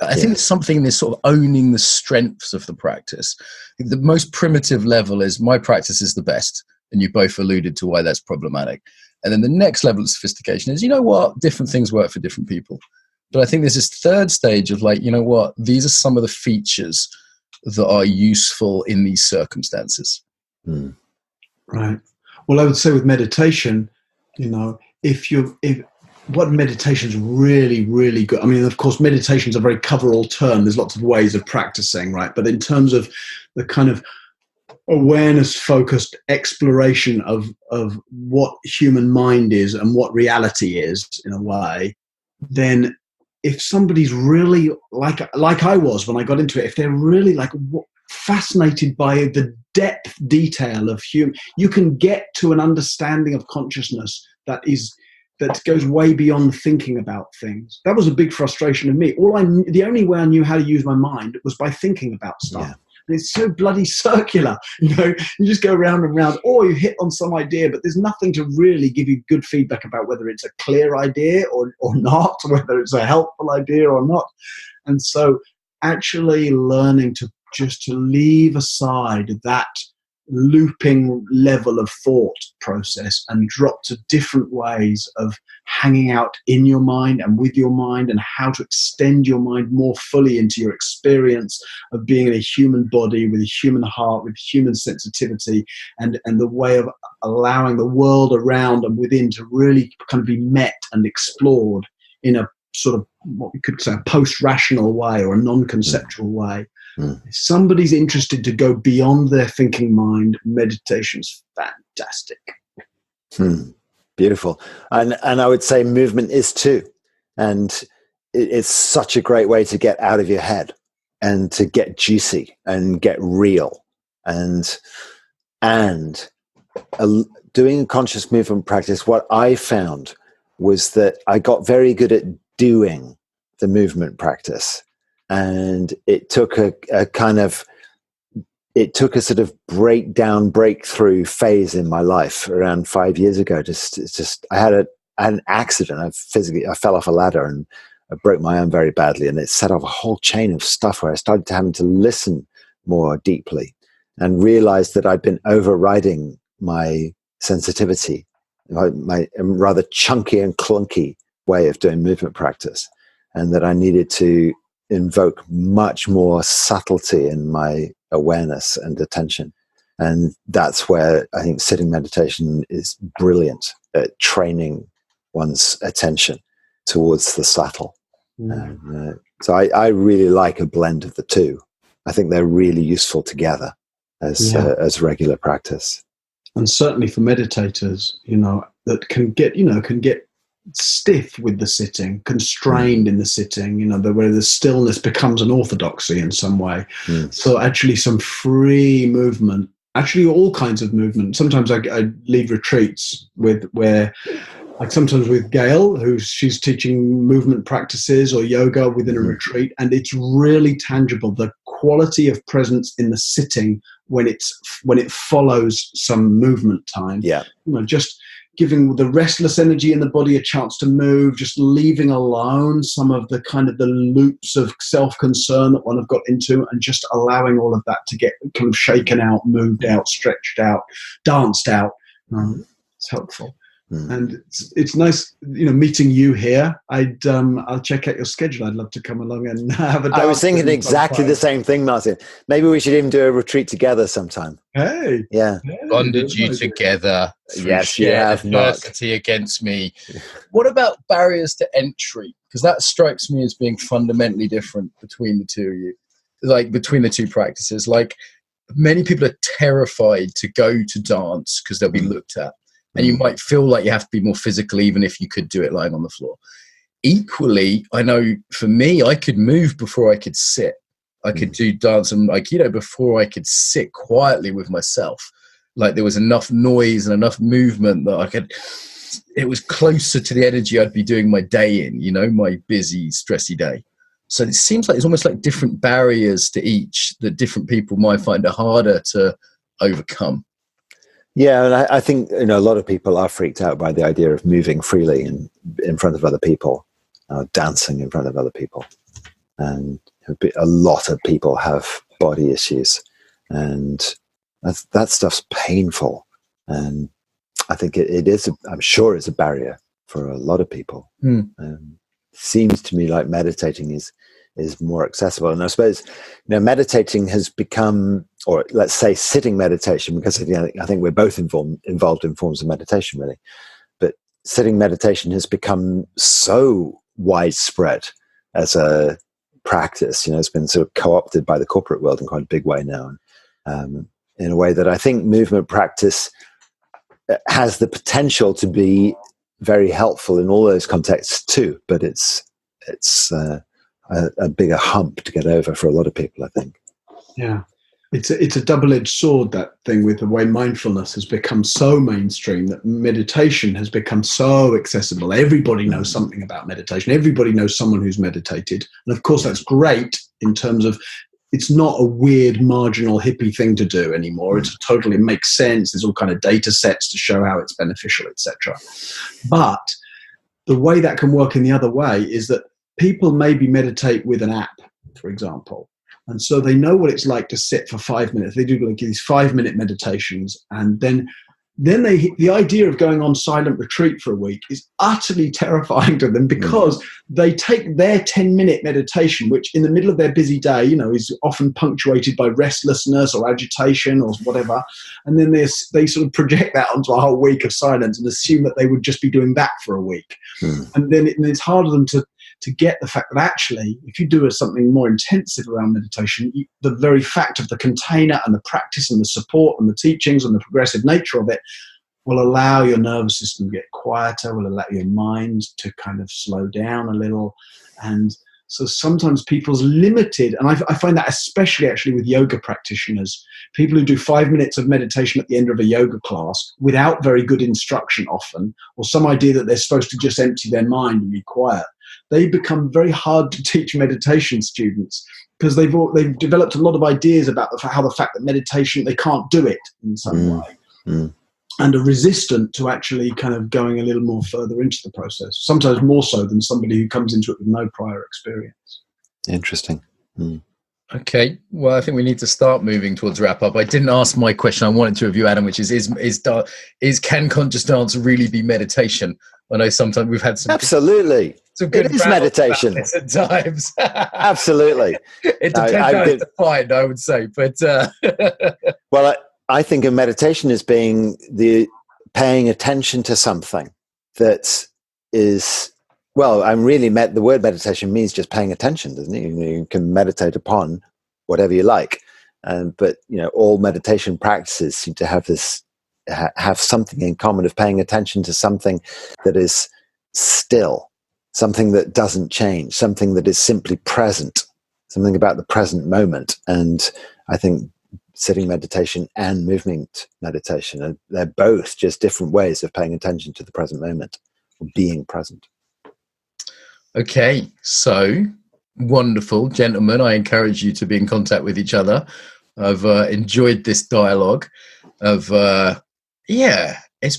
I think there's something in this sort of owning the strengths of the practice. The most primitive level is my practice is the best, and you both alluded to why that's problematic. And then the next level of sophistication is, you know what, different things work for different people. But I think there's this third stage of like, you know what, these are some of the features that are useful in these circumstances. Right. Well, I would say with meditation, if what meditation's really, really good. I mean, of course, meditation's a very cover-all term. There's lots of ways of practicing, right? But in terms of the kind of awareness-focused exploration of what human mind is and what reality is, in a way, then if somebody's really like I was when I got into it, if they're really like fascinated by the depth detail of human, you can get to an understanding of consciousness that goes way beyond thinking about things. That was a big frustration of me. The only way I knew how to use my mind was by thinking about stuff. Yeah. And it's so bloody circular. You just go round and round, or you hit on some idea, but there's nothing to really give you good feedback about whether it's a clear idea or not, whether it's a helpful idea or not. And so actually learning to leave aside that looping level of thought process and drop to different ways of hanging out in your mind and with your mind, and how to extend your mind more fully into your experience of being in a human body with a human heart, with human sensitivity, and the way of allowing the world around and within to really kind of be met and explored in a sort of what we could say a post-rational way or a non-conceptual way. If somebody's interested to go beyond their thinking mind, meditation's fantastic. Beautiful. And I would say movement is too. And it's such a great way to get out of your head and to get juicy and get real. And doing a conscious movement practice, what I found was that I got very good at doing the movement practice. And it took a sort of breakthrough phase in my life around 5 years ago. I had an accident. I fell off a ladder and I broke my arm very badly, and it set off a whole chain of stuff where I started having to listen more deeply and realized that I'd been overriding my sensitivity, my rather chunky and clunky way of doing movement practice, and that I needed to invoke much more subtlety in my awareness and attention. And that's where I think sitting meditation is brilliant at training one's attention towards the subtle. So I really like a blend of the two. I think they're really useful together as regular practice. And certainly for meditators, that can get stiff with the sitting, constrained in the sitting, where the stillness becomes an orthodoxy in some way. So actually some free movement, actually all kinds of movement. Sometimes I lead retreats sometimes with Gail, she's teaching movement practices or yoga within a retreat, and it's really tangible, the quality of presence in the sitting when it follows some movement time. Just giving the restless energy in the body a chance to move, just leaving alone some of the kind of the loops of self-concern that one have got into, and just allowing all of that to get kind of shaken out, moved out, stretched out, danced out. It's helpful. And it's nice, meeting you here. I'll check out your schedule. I'd love to come along and have a dance. I was thinking exactly the same thing, Martin. Maybe we should even do a retreat together sometime. Hey. Yeah. Bonded you together through yes, you shared have, adversity against me. What about barriers to entry? Because that strikes me as being fundamentally different between the two of you, like between the two practices. Like, many people are terrified to go to dance because they'll be looked at. And you might feel like you have to be more physical, even if you could do it lying on the floor. Equally, I know for me, I could move before I could sit. I could do dance and Aikido before I could sit quietly with myself. Like, there was enough noise and enough movement that it was closer to the energy I'd be doing my day in, my busy, stressy day. So it seems like it's almost like different barriers to each that different people might find it harder to overcome. Yeah, and I think a lot of people are freaked out by the idea of moving freely in front of other people, dancing in front of other people, and a lot of people have body issues, and that stuff's painful, and I think it is. I'm sure it's a barrier for a lot of people. Seems to me like meditating is more accessible, and I suppose meditating has become, or let's say sitting meditation, because I think we're both involved in forms of meditation, really. But sitting meditation has become so widespread as a practice. It's been sort of co-opted by the corporate world in quite a big way now, in a way that I think movement practice has the potential to be very helpful in all those contexts too. But it's a bigger hump to get over for a lot of people, I think. Yeah. It's a double-edged sword, that thing with the way mindfulness has become so mainstream, that meditation has become so accessible. Everybody knows something about meditation. Everybody knows someone who's meditated. And of course, that's great in terms of it's not a weird, marginal, hippie thing to do anymore. It makes sense. There's all kind of data sets to show how it's beneficial, etc. But the way that can work in the other way is that people maybe meditate with an app, for example. And so they know what it's like to sit for 5 minutes. They do like these 5-minute meditations. And then the idea of going on silent retreat for a week is utterly terrifying to them, because they take their 10-minute meditation, which in the middle of their busy day, is often punctuated by restlessness or agitation or whatever. And then they sort of project that onto a whole week of silence and assume that they would just be doing that for a week. And then it's hard for them to get the fact that actually, if you do something more intensive around meditation, the very fact of the container and the practice and the support and the teachings and the progressive nature of it will allow your nervous system to get quieter, will allow your mind to kind of slow down a little. And so sometimes people's limited, and I find that especially actually with yoga practitioners, people who do 5 minutes of meditation at the end of a yoga class without very good instruction often, or some idea that they're supposed to just empty their mind and be quiet, they become very hard to teach meditation students, because they've developed a lot of ideas about how the fact that meditation, they can't do it in some way, and are resistant to actually kind of going a little more further into the process, sometimes more so than somebody who comes into it with no prior experience. Interesting. Okay, well, I think we need to start moving towards wrap up. I didn't ask my question I wanted to of you, Adam, which is can conscious dance really be meditation? I know sometimes we've had some absolutely. It is meditation at times. Absolutely. It depends how it's defined, I would say. But well, I think of meditation as being paying attention to something that is, well, the word meditation means just paying attention, doesn't it? You can meditate upon whatever you like, but all meditation practices seem to have something in common of paying attention to something that is still, something that doesn't change, something that is simply present, something about the present moment. And I think sitting meditation and movement meditation, they're both just different ways of paying attention to the present moment, or being present. Okay, so wonderful, gentlemen. I encourage you to be in contact with each other. I've enjoyed this dialogue. It's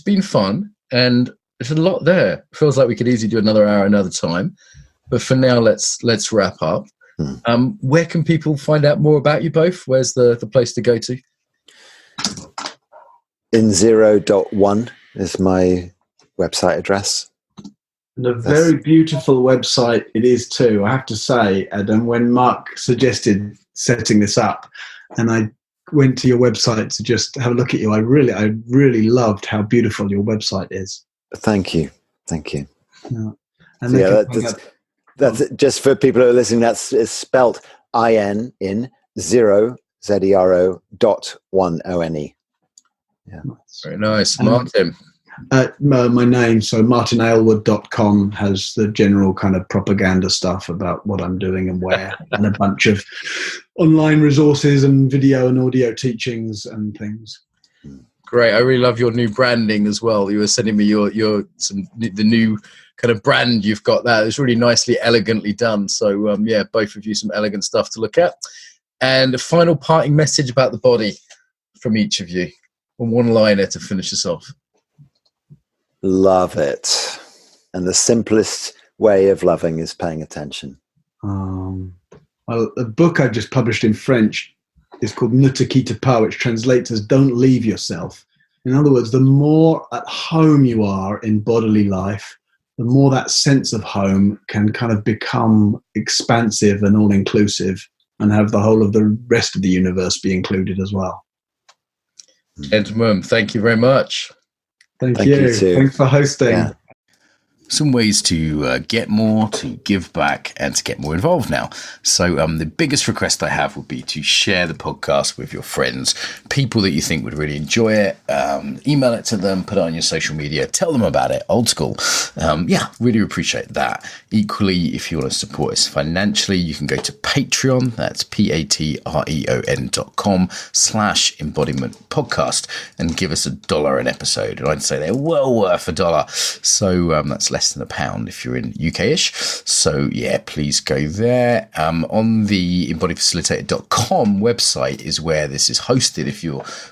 been fun, and there's a lot there. It feels like we could easily do another hour another time, but for now, let's wrap up. Where can people find out more about you both? Where's the place to go to? In ZeroOne, is my website address. And a very beautiful website it is too, I have to say, Adam. When Mark suggested setting this up, and I went to your website to just have a look at you, I really loved how beautiful your website is. Thank you. Yeah. And So that's just for people who are listening. It's spelt IN in zero ZERO.1ONE. Yeah, very nice, Martin. My name, so martinaylward.com, has the general kind of propaganda stuff about what I'm doing and where, and a bunch of online resources and video and audio teachings and things. Great. I really love your new branding as well. You were sending me the new kind of brand you've got there. It's really nicely, elegantly done. So both of you, some elegant stuff to look at. And a final parting message about the body from each of you, on one-liner to finish us off. Love it. And the simplest way of loving is paying attention. Well, a book I just published in French is called Ne te quitte pas, which translates as "Don't leave yourself." In other words, the more at home you are in bodily life, the more that sense of home can kind of become expansive and all-inclusive, and have the whole of the rest of the universe be included as well. Gentlemen, thank you very much. Thank you. Thanks for hosting. Yeah. Some ways to get more, to give back, and to get more involved now. So the biggest request I have would be to share the podcast with your friends, people that you think would really enjoy it. Email it to them, put it on your social media, tell them about it, old school. Really appreciate that. Equally, if you want to support us financially, you can go to Patreon. That's patreon.com/embodiment podcast and give us $1 an episode. And I'd say they're well worth $1. So that's less than £1 if you're in UK-ish. So please go there. On the embodiedfacilitator.com website is where this is hosted. If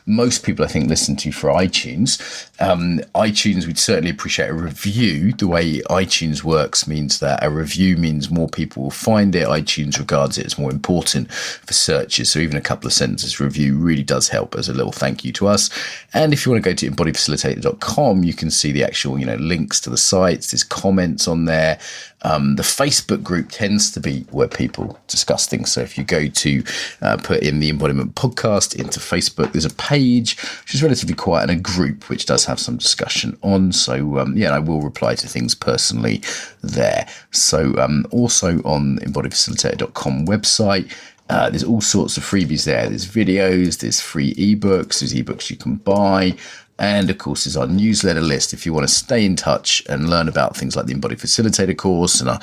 most people I think listen to for iTunes. iTunes, we'd certainly appreciate a review. The way iTunes works means that a review means more people will find it. iTunes regards it as more important for searches. So even a couple of sentences review really does help as a little thank you to us. And if you want to go to embodiedfacilitator.com, you can see the actual links to the sites. There's comments on there. The Facebook group tends to be where people discuss things. So if you go to put in the Embodiment Podcast into Facebook, there's a page which is relatively quiet and a group which does have some discussion on. So I will reply to things personally there. So also on the embodiedfacilitator.com website, there's all sorts of freebies there. There's videos, there's free ebooks, there's ebooks you can buy. And, of course, there's our newsletter list. If you want to stay in touch and learn about things like the Embodied Facilitator course and our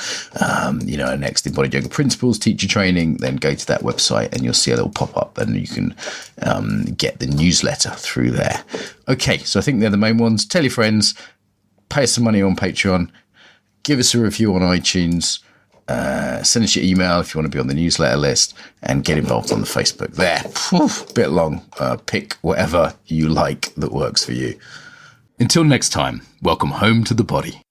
next Embodied Yoga Principles teacher training, then go to that website and you'll see a little pop-up and you can get the newsletter through there. Okay, so I think they're the main ones. Tell your friends, pay us some money on Patreon, give us a review on iTunes, send us your email if you want to be on the newsletter list, and get involved on the Facebook there. Bit long. Pick whatever you like that works for you. Until next time, welcome home to the body.